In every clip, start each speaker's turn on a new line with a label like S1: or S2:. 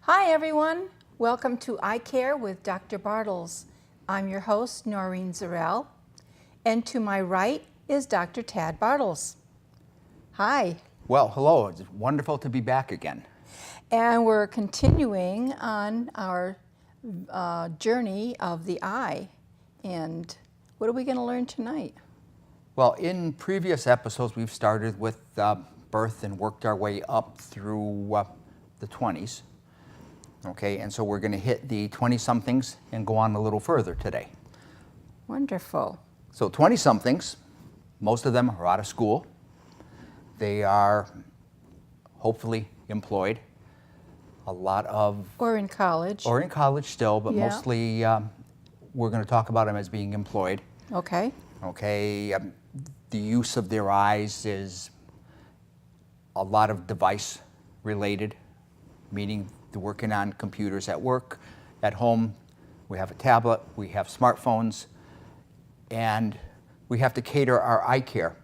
S1: Hi everyone, welcome to Eye Care with Dr. Bartles. I'm your host, Noreen Zarell, and to my right is Dr. Tad Bartles. Hi.
S2: Well, hello, it's wonderful to be back again.
S1: And we're continuing on our journey of the eye. And what are we going to learn tonight?
S2: Well, in previous episodes, we've started with birth and worked our way up through the 20s. Okay, and so we're going to hit the 20-somethings and go on a little further today.
S1: Wonderful.
S2: So 20-somethings, most of them are out of school. They are hopefully employed. A lot of...
S1: Or in college.
S2: Or in college still, but
S1: Yeah.
S2: mostly we're going to talk about them as being employed.
S1: Okay.
S2: Okay, the use of their eyes is a lot of device related, meaning they're working on computers at work, at home. We have a tablet, we have smartphones, and we have to cater our eye care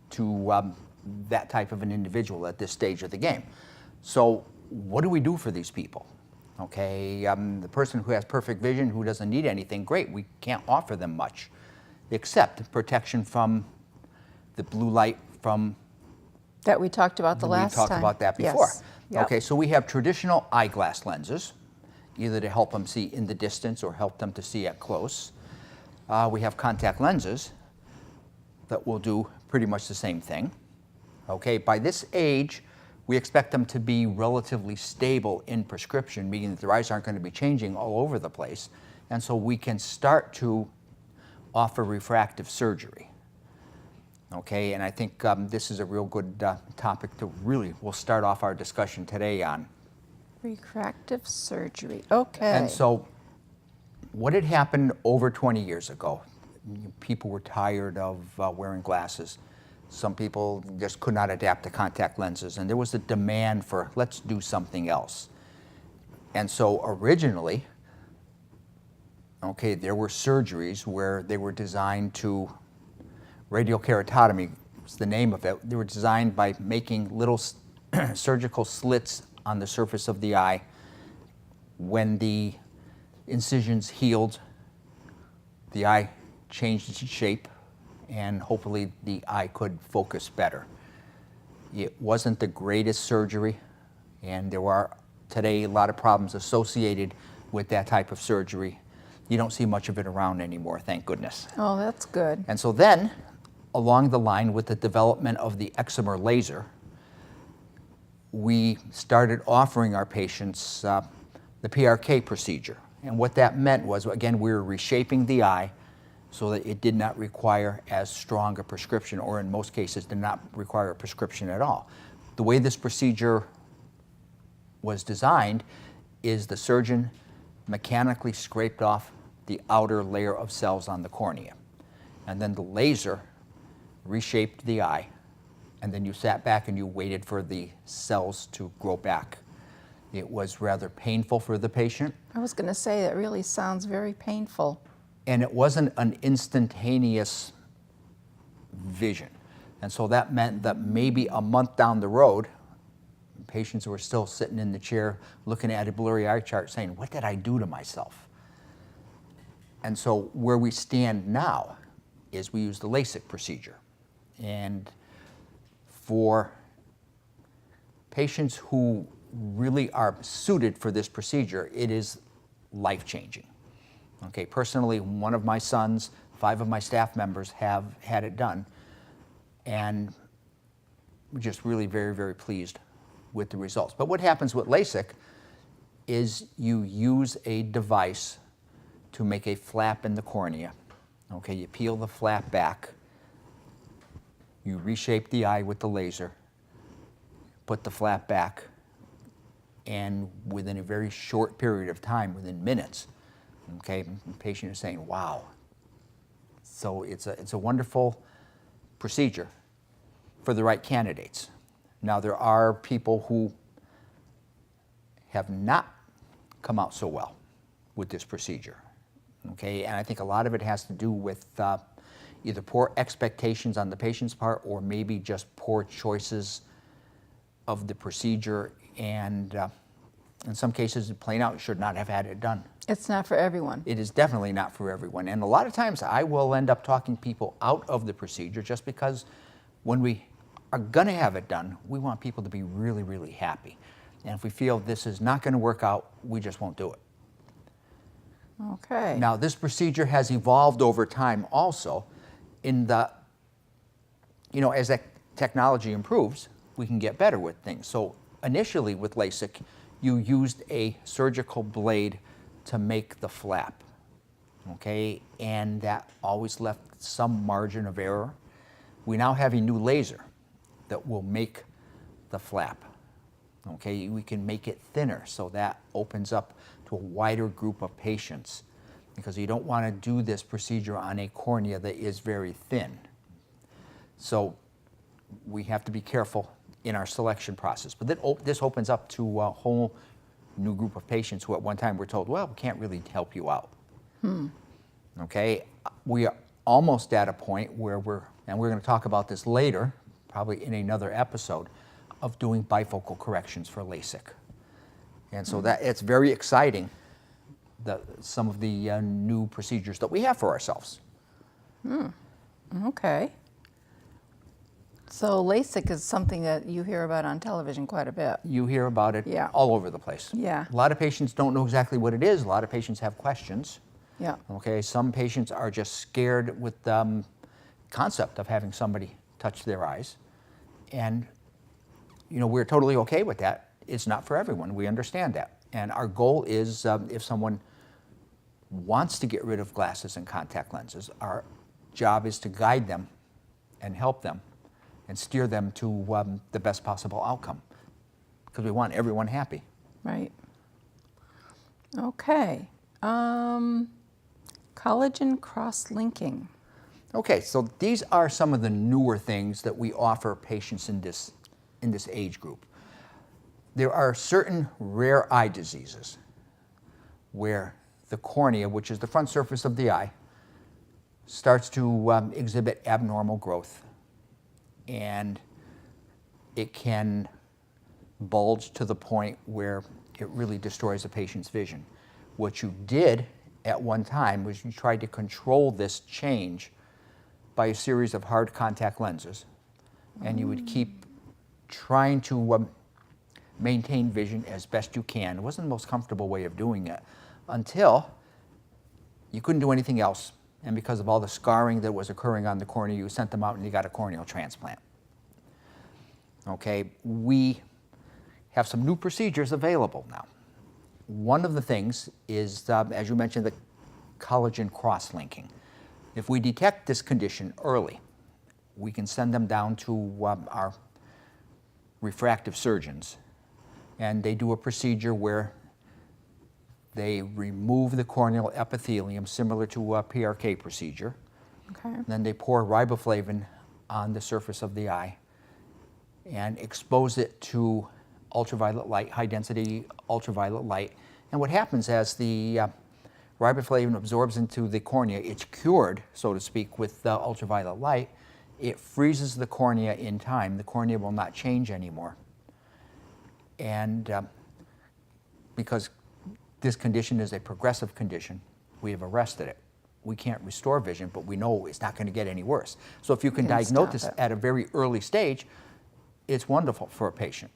S2: to that type of an individual at this stage of the game. So what do we do for these people? Okay, the person who has perfect vision, who doesn't need anything, great, we can't offer them much, except protection from the blue light from...
S1: That we talked about the last time.
S2: We talked about that before.
S1: Yes. Yep.
S2: Okay, so we have traditional eyeglass lenses, either to help them see in the distance or help them to see at close. We have contact lenses that will do pretty much the same thing. Okay, by this age, we expect them to be relatively stable in prescription, meaning that their eyes aren't going to be changing all over the place. And so we can start to offer refractive surgery. Okay, and I think this is a real good topic to really, we'll start off our discussion today on.
S1: Refractive surgery, okay.
S2: And so what had happened over 20 years ago, people were tired of wearing glasses. Some people just could not adapt to contact lenses, and there was a demand for, let's do something else. And so originally, okay, there were surgeries where they were designed to, radiokeratotomy was the name of it. They were designed by making little surgical slits on the surface of the eye. When the incisions healed, the eye changed its shape, and hopefully the eye could focus better. It wasn't the greatest surgery, and there are today a lot of problems associated with that type of surgery. You don't see much of it around anymore, thank goodness.
S1: Oh, that's good.
S2: And so then, along the line with the development of the excimer laser, we started offering our patients the PRK procedure. And what that meant was, again, we were reshaping the eye so that it did not require as strong a prescription, or in most cases did not require a prescription at all. The way this procedure was designed is the surgeon mechanically scraped off the outer layer of cells on the cornea. And then the laser reshaped the eye, and then you sat back and you waited for the cells to grow back. It was rather painful for the patient.
S1: I was going to say, that really sounds very painful.
S2: And it wasn't an instantaneous vision. And so that meant that maybe a month down the road, patients were still sitting in the chair looking at a blurry eye chart saying, what did I do to myself? And so where we stand now is we use the LASIK procedure. And for patients who really are suited for this procedure, it is life-changing. Okay, personally, one of my sons, 5 of my staff members have had it done, and we're just really very, very pleased with the results. But what happens with LASIK is you use a device to make a flap in the cornea. Okay, you peel the flap back, you reshape the eye with the laser, put the flap back, and within a very short period of time, within minutes, okay, the patient is saying, wow. So it's a wonderful procedure for the right candidates. Now, there are people who have not come out so well with this procedure, okay? And I think a lot of it has to do with either poor expectations on the patient's part, or maybe just poor choices of the procedure and In some cases, plain out, should not have had it done.
S1: It's not for everyone.
S2: It is definitely not for everyone. And a lot of times I will end up talking people out of the procedure just because when we are going to have it done, we want people to be really, really happy. And if we feel this is not going to work out, we just won't do it.
S1: Okay.
S2: Now, this procedure has evolved over time also in the, as that technology improves, we can get better with things. So initially with LASIK, you used a surgical blade to make the flap, okay? And that always left some margin of error. We now have a new laser that will make the flap, okay? We can make it thinner, so that opens up to a wider group of patients, because you don't want to do this procedure on a cornea that is very thin. So we have to be careful in our selection process. But this opens up to a whole new group of patients who at one time were told, well, we can't really help you out. Okay, we are almost at a point where we're going to talk about this later, probably in another episode, of doing bifocal corrections for LASIK. And so that it's very exciting, some of the new procedures that we have for ourselves.
S1: Okay. So LASIK is something that you hear about on television quite a bit.
S2: You hear about it all over the place.
S1: Yeah.
S2: A lot of patients don't know exactly what it is. A lot of patients have questions.
S1: Yeah.
S2: Okay, some patients are just scared with the concept of having somebody touch their eyes. And, we're totally okay with that. It's not for everyone. We understand that. And our goal is if someone wants to get rid of glasses and contact lenses, our job is to guide them and help them and steer them to the best possible outcome, because we want everyone happy.
S1: Right. Okay. Collagen cross-linking.
S2: Okay, so these are some of the newer things that we offer patients in this age group. There are certain rare eye diseases where the cornea, which is the front surface of the eye, starts to exhibit abnormal growth. And it can bulge to the point where it really destroys a patient's vision. What you did at one time was you tried to control this change by a series of hard contact lenses, and you would keep trying to maintain vision as best you can. It wasn't the most comfortable way of doing it until you couldn't do anything else. And because of all the scarring that was occurring on the cornea, you sent them out and you got a corneal transplant. Okay, we have some new procedures available now. One of the things is, as you mentioned, the collagen cross-linking. If we detect this condition early, we can send them down to our refractive surgeons, and they do a procedure where they remove the corneal epithelium, similar to a PRK procedure.
S1: Okay.
S2: Then they pour riboflavin on the surface of the eye and expose it to ultraviolet light, high-density ultraviolet light. And what happens as the riboflavin absorbs into the cornea, it's cured, so to speak, with ultraviolet light. It freezes the cornea in time. The cornea will not change anymore. And because this condition is a progressive condition, we have arrested it. We can't restore vision, but we know it's not going to get any worse. So if you can diagnose this at a very early stage, it's wonderful for a patient.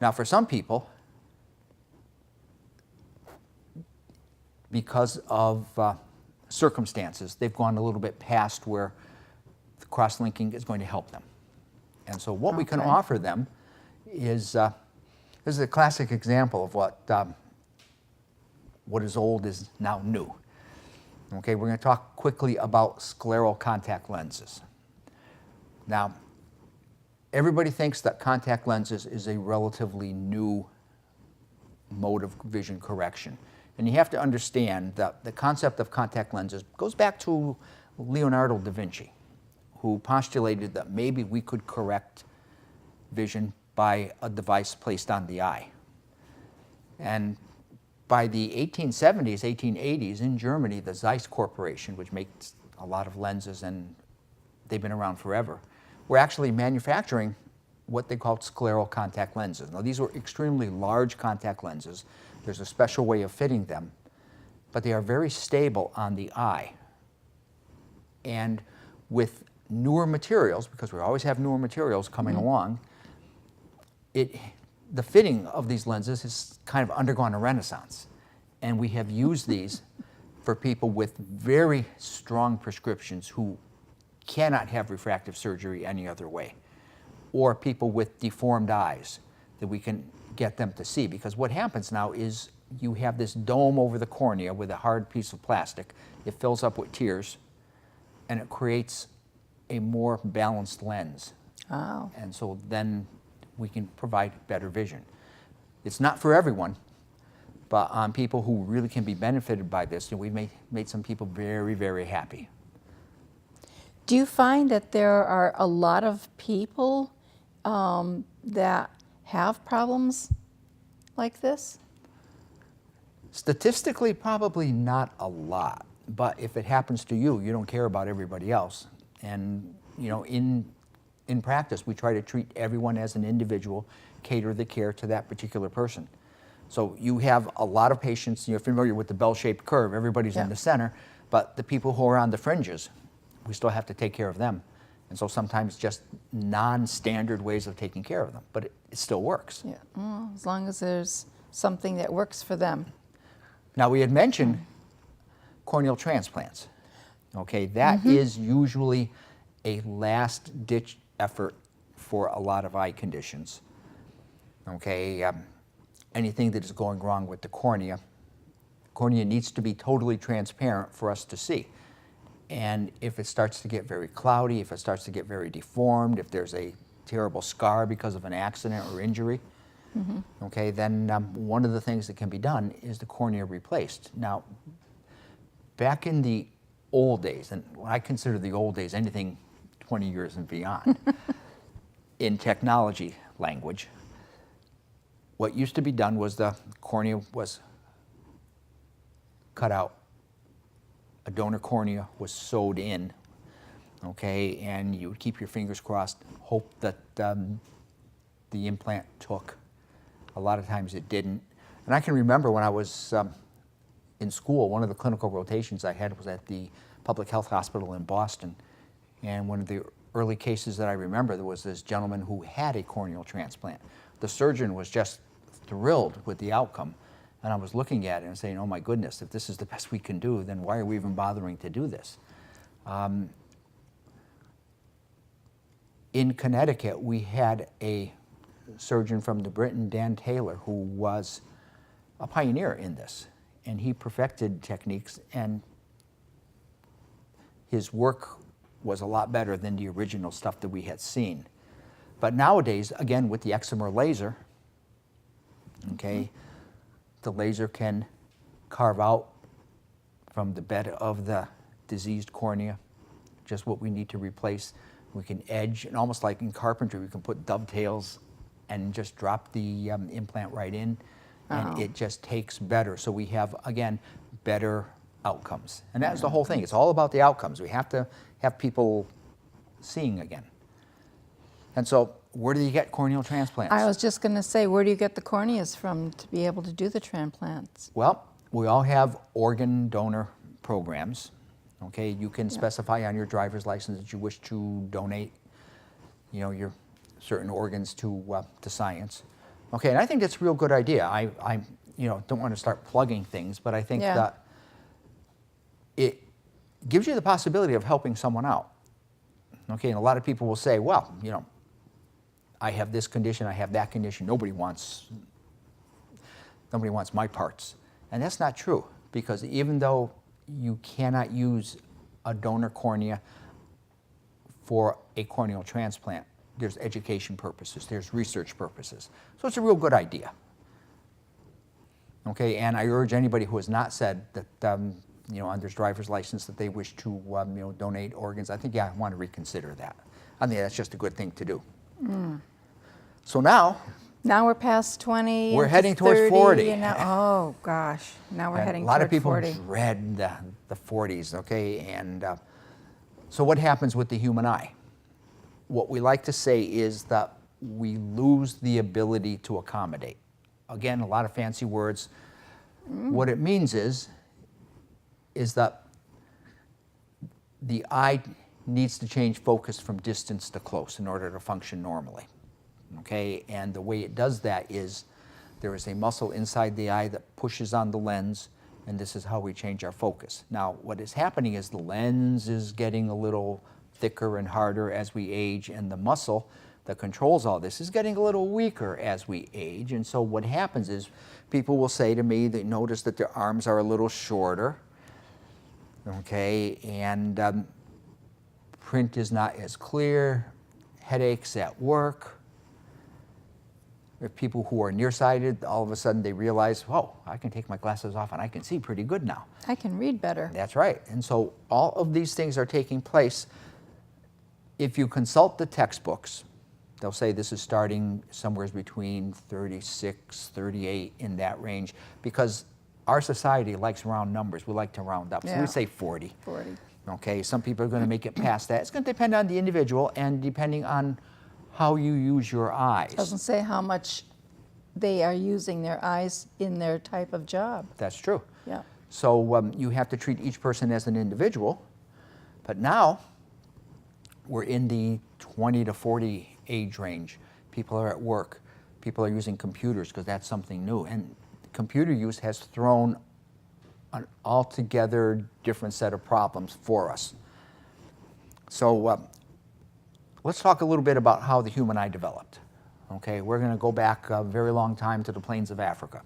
S2: Now, for some people, because of circumstances, they've gone a little bit past where the cross-linking is going to help them. And so what we can offer them is, this is a classic example of what is old is now new. Okay, we're going to talk quickly about scleral contact lenses. Now, everybody thinks that contact lenses is a relatively new mode of vision correction. And you have to understand that the concept of contact lenses goes back to Leonardo da Vinci, who postulated that maybe we could correct vision by a device placed on the eye. And by the 1870s, 1880s, in Germany, the Zeiss Corporation, which makes a lot of lenses, and they've been around forever, were actually manufacturing what they call scleral contact lenses. Now, these were extremely large contact lenses. There's a special way of fitting them, but they are very stable on the eye. And with newer materials, because we always have newer materials coming along, the fitting of these lenses has kind of undergone a renaissance. And we have used these for people with very strong prescriptions who cannot have refractive surgery any other way, or people with deformed eyes that we can get them to see. Because what happens now is you have this dome over the cornea with a hard piece of plastic. It fills up with tears, and it creates a more balanced lens.
S1: Oh.
S2: And so then we can provide better vision. It's not for everyone, but on people who really can be benefited by this, we've made some people very, very happy.
S1: Do you find that there are a lot of people that have problems like this?
S2: Statistically, probably not a lot, but if it happens to you, you don't care about everybody else. And you know, in practice, we try to treat everyone as an individual, cater the care to that particular person. So you have a lot of patients, you're familiar with the bell-shaped curve, everybody's in the center, but the people who are on the fringes, we still have to take care of them. And so sometimes just non-standard ways of taking care of them, but it still works.
S1: Yeah, well, as long as there's something that works for them.
S2: Now, we had mentioned corneal transplants. Okay, that is usually a last-ditch effort for a lot of eye conditions. Okay, anything that is going wrong with the cornea needs to be totally transparent for us to see. And if it starts to get very cloudy, if it starts to get very deformed, if there's a terrible scar because of an accident or injury, okay, then one of the things that can be done is the cornea replaced. Now, back in the old days, and when I consider the old days anything 20 years and beyond, in technology language, what used to be done was the cornea was cut out. A donor cornea was sewed in, okay, and you would keep your fingers crossed, hope that the implant took. A lot of times it didn't. And I can remember when I was in school, one of the clinical rotations I had was at the public health hospital in Boston. And one of the early cases that I remember, there was this gentleman who had a corneal transplant. The surgeon was just thrilled with the outcome. And I was looking at it and saying, oh my goodness, if this is the best we can do, then why are we even bothering to do this? In Connecticut, we had a surgeon from New Britain, Dan Taylor, who was a pioneer in this. And he perfected techniques, and his work was a lot better than the original stuff that we had seen. But nowadays, again, with the excimer laser, okay, the laser can carve out from the bed of the diseased cornea just what we need to replace. We can edge, and almost like in carpentry, we can put dovetails and just drop the implant right in, and it just takes better. So we have, again, better outcomes. And that's the whole thing. It's all about the outcomes. We have to have people seeing again. And so where do you get corneal transplants?
S1: I was just going to say, where do you get the corneas from to be able to do the transplants?
S2: Well, we all have organ donor programs. Okay, you can specify on your driver's license that you wish to donate, you know, your certain organs to science. Okay, and I think that's a real good idea. I you know, don't want to start plugging things, but I think that it gives you the possibility of helping someone out. Okay, and a lot of people will say, well, you know, I have this condition, I have that condition, nobody wants my parts. And that's not true, because even though you cannot use a donor cornea for a corneal transplant, there's education purposes, there's research purposes. So it's a real good idea. Okay, and I urge anybody who has not said that, you know, on their driver's license that they wish to, you know, donate organs, I think, I want to reconsider that. I think that's just a good thing to do. So now
S1: we're past 20.
S2: We're heading
S1: 30,
S2: towards 40.
S1: And now, oh gosh, now we're heading
S2: a lot
S1: toward
S2: of people
S1: 40.
S2: dread the 40s, okay? And so what happens with the human eye? What we like to say is that we lose the ability to accommodate. Again, a lot of fancy words. What it means is that the eye needs to change focus from distance to close in order to function normally. Okay, and the way it does that is there is a muscle inside the eye that pushes on the lens, and this is how we change our focus. Now, what is happening is the lens is getting a little thicker and harder as we age, and the muscle that controls all this is getting a little weaker as we age. And so what happens is people will say to me, they notice that their arms are a little shorter, okay, and print is not as clear, headaches at work. If people who are nearsighted, all of a sudden they realize, whoa, I can take my glasses off and I can see pretty good now.
S1: I can read better.
S2: That's right. And so all of these things are taking place. If you consult the textbooks, they'll say this is starting somewhere between 36, 38, in that range, because our society likes round numbers. We like to round up. So we say 40.
S1: 40.
S2: Okay, some people are going to make it past that. It's going to depend on the individual and depending on how you use your eyes.
S1: Doesn't say how much they are using their eyes in their type of job.
S2: That's true.
S1: Yeah.
S2: So you have to treat each person as an individual. But now we're in the 20 to 40 age range. People are at work. People are using computers because that's something new. And computer use has thrown an altogether different set of problems for us. So let's talk a little bit about how the human eye developed. Okay, we're going to go back a very long time to the plains of Africa.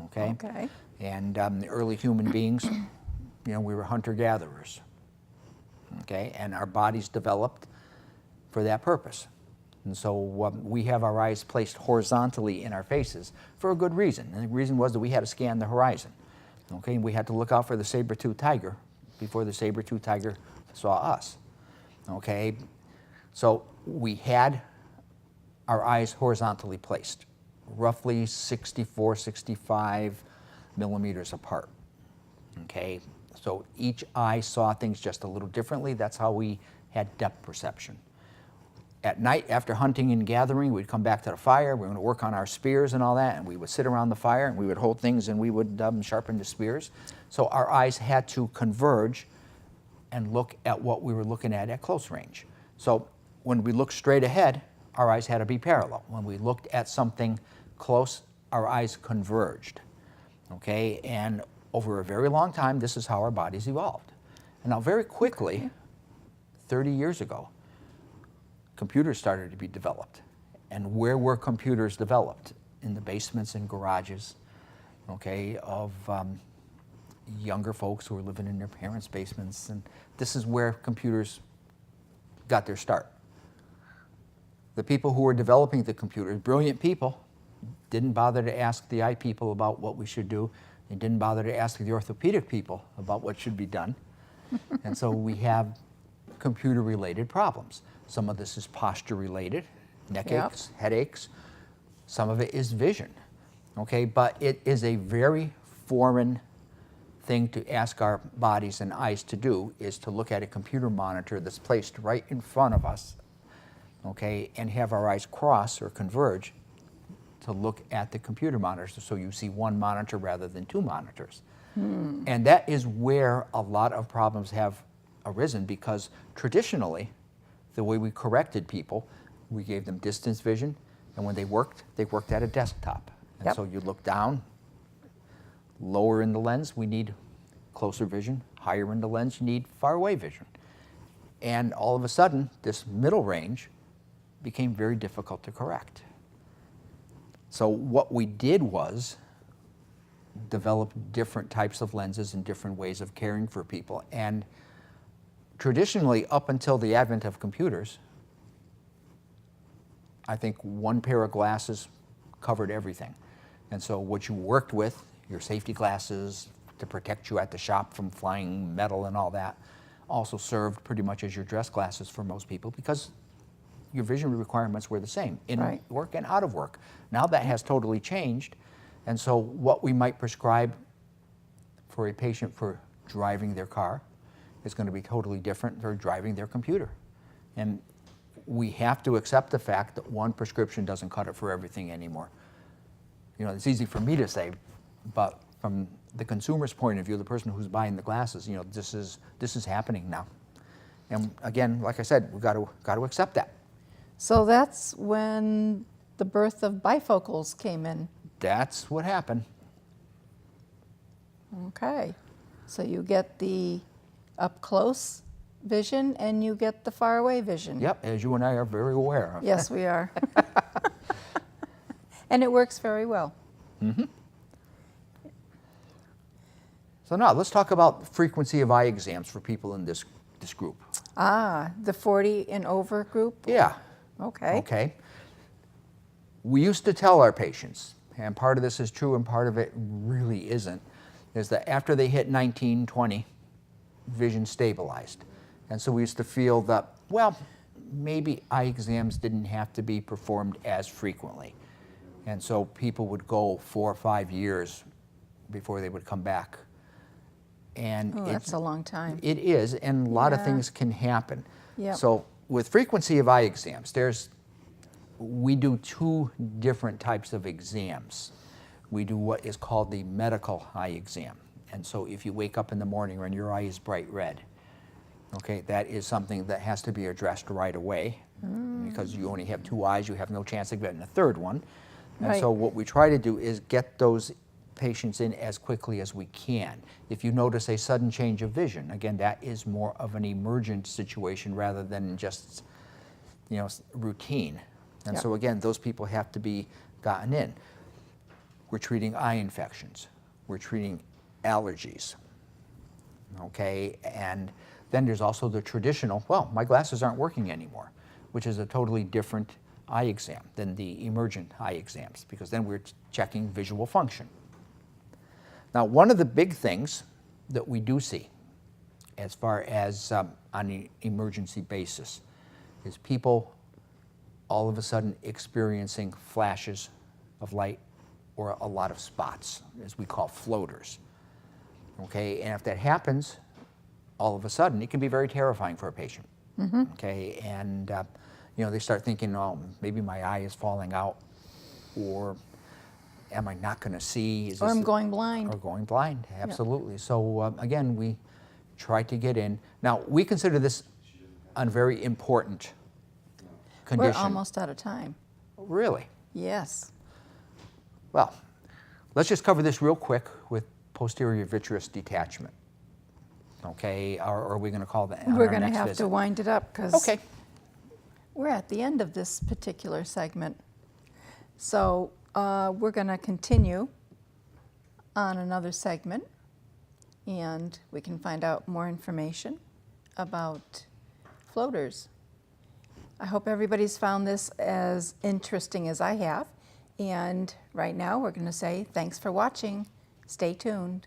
S2: Okay.
S1: Okay.
S2: And the early human beings, you know, we were hunter-gatherers. Okay, and our bodies developed for that purpose. And so we have our eyes placed horizontally in our faces for a good reason. And the reason was that we had to scan the horizon. Okay, and we had to look out for the saber-toothed tiger before the saber-toothed tiger saw us. Okay, so we had our eyes horizontally placed, roughly 64, 65 millimeters apart. Okay, so each eye saw things just a little differently. That's how we had depth perception. At night, after hunting and gathering, we'd come back to the fire. We were going to work on our spears and all that, and we would sit around the fire, and we would hold things, and we would sharpen the spears. So our eyes had to converge and look at what we were looking at close range. So when we looked straight ahead, our eyes had to be parallel. When we looked at something close, our eyes converged. Okay, and over a very long time, this is how our bodies evolved. And now very quickly, 30 years ago, computers started to be developed. And where were computers developed? In the basements and garages, okay, of younger folks who were living in their parents' basements. And this is where computers got their start. The people who were developing the computers, brilliant people, didn't bother to ask the eye people about what we should do. They didn't bother to ask the orthopedic people about what should be done. And so we have computer-related problems. Some of this is posture-related, neck aches, headaches. Some of it is vision, okay? But it is a very foreign thing to ask our bodies and eyes to do, is to look at a computer monitor that's placed right in front of us, okay, and have our eyes cross or converge to look at the computer monitors, so you see one monitor rather than two monitors. And that is where a lot of problems have arisen, because traditionally, the way we corrected people, we gave them distance vision, and when they worked at a desktop. And so you look down, lower in the lens, we need closer vision, higher in the lens, you need far away vision. And all of a sudden, this middle range became very difficult to correct. So what we did was develop different types of lenses and different ways of caring for people. And traditionally, up until the advent of computers, I think one pair of glasses covered everything. And so what you worked with, your safety glasses to protect you at the shop from flying metal and all that, also served pretty much as your dress glasses for most people, because your vision requirements were the same in work and out of work. Now that has totally changed. And so what we might prescribe for a patient for driving their car is going to be totally different for driving their computer. And we have to accept the fact that one prescription doesn't cut it for everything anymore. You know, it's easy for me to say, but from the consumer's point of view, the person who's buying the glasses, you know, this is happening now. And again, like I said, we've got to accept that.
S1: So that's when the birth of bifocals came in.
S2: That's what happened.
S1: Okay. So you get the up close vision and you get the far away vision.
S2: Yep, as you and I are very aware of.
S1: Yes, we are. And it works very well.
S2: Mm-hmm. So now let's talk about frequency of eye exams for people in this group.
S1: Ah, the 40 and over group?
S2: Yeah.
S1: Okay.
S2: Okay. We used to tell our patients, and part of this is true and part of it really isn't, is that after they hit 19, 20, vision stabilized. And so we used to feel that, well, maybe eye exams didn't have to be performed as frequently. And so people would go 4 or 5 years before they would come back. And
S1: that's a long time.
S2: It is, and a lot of things can happen.
S1: Yep.
S2: So with frequency of eye exams, we do 2 different types of exams. We do what is called the medical eye exam. And so if you wake up in the morning and your eye is bright red, okay, that is something that has to be addressed right away because you only have 2 eyes, you have no chance of getting a third one. And
S1: Right.
S2: so what we try to do is get those patients in as quickly as we can. If you notice a sudden change of vision, again, that is more of an emergent situation rather than just, you know, routine. And
S1: Yep.
S2: so again, those people have to be gotten in. We're treating eye infections. We're treating allergies. Okay, and then there's also the traditional, well, my glasses aren't working anymore, which is a totally different eye exam than the emergent eye exams, because then we're checking visual function. Now, one of the big things that we do see as far as on an emergency basis is people all of a sudden experiencing flashes of light or a lot of spots, as we call floaters. Okay, and if that happens, all of a sudden, it can be very terrifying for a patient.
S1: Mm-hmm.
S2: Okay, and you know, they start thinking, oh, maybe my eye is falling out, or am I not going to see?
S1: Or I'm going blind.
S2: Or going blind, absolutely. So again, we try to get in. Now, we consider this a very important condition.
S1: We're almost out of time.
S2: Really?
S1: Yes.
S2: Well, let's just cover this real quick with posterior vitreous detachment. Okay, or are we going to call that?
S1: We're going to have to wind it up because
S2: Okay.
S1: we're at the end of this particular segment. So we're going to continue on another segment, and we can find out more information about floaters. I hope everybody's found this as interesting as I have. And right now we're going to say thanks for watching. Stay tuned.